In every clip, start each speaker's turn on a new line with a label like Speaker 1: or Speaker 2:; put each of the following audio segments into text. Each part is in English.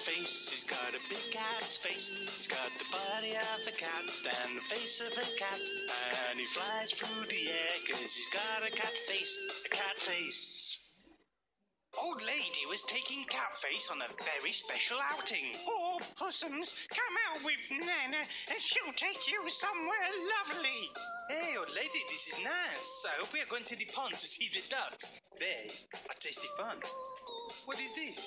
Speaker 1: face. He's got a big cat's face. He's got the body of a cat and the face of a cat. And he flies through the air 'cause he's got a cat face. A cat face. Old lady was taking Catface on a very special outing.
Speaker 2: Oh, possums, come out with Nana and she'll take you somewhere lovely.
Speaker 1: Hey, old lady, this is nice. I hope we are going to the pond to see the ducks. They are tasty fun. What is this?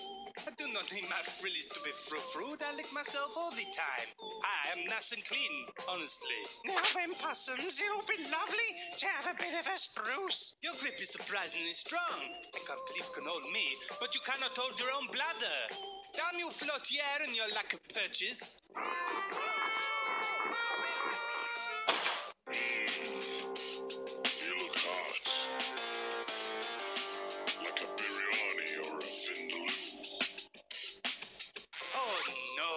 Speaker 1: I do not need my frillies to be frou-frou. I lick myself all the time. I am nice and clean, honestly.
Speaker 2: Now then, possums, it'll be lovely to have a bit of a spruce.
Speaker 1: Your grip is surprisingly strong. I can't believe you can hold me, but you cannot hold your own bladder. Damn you, flotier, and your lack of purchase.
Speaker 3: You look hot. Like a biryani or a vindaloo.
Speaker 1: Oh no,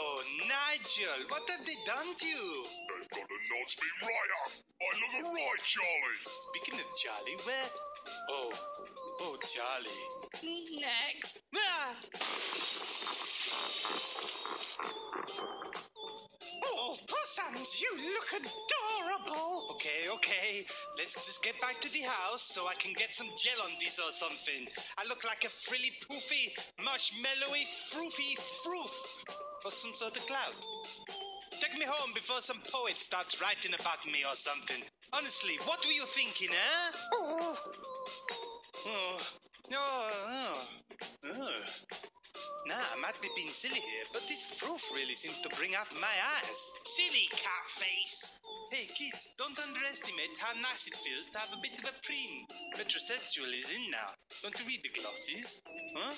Speaker 1: Nigel, what have they done to you?
Speaker 3: They've got to nod me right up. I look alright, Charlie.
Speaker 1: Speaking of Charlie, where? Oh, Charlie.
Speaker 2: Next.
Speaker 1: Ah!
Speaker 2: Oh, possums, you look adorable.
Speaker 1: Okay. Let's just get back to the house so I can get some gel on this or something. I look like a frilly, poofy, marshmallowy, froofy froof. Or some sort of cloud. Take me home before some poet starts writing about me or something. Honestly, what were you thinking, eh?
Speaker 2: Oh,
Speaker 1: Oh. Nah, I might be being silly here, but this froof really seems to bring out my eyes. Silly cat face! Hey kids, don't underestimate how nice it feels to have a bit of a preen. Metrosexual is in now. Don't you read the glosses? Huh?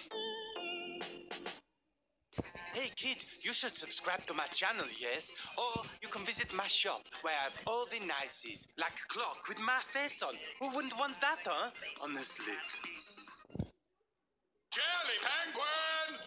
Speaker 1: Hey kid, you should subscribe to my channel, yes? Or you can visit my shop where I have all the niceties, like a clock with my face on. Who wouldn't want that, huh? Honestly.
Speaker 3: Jelly penguin!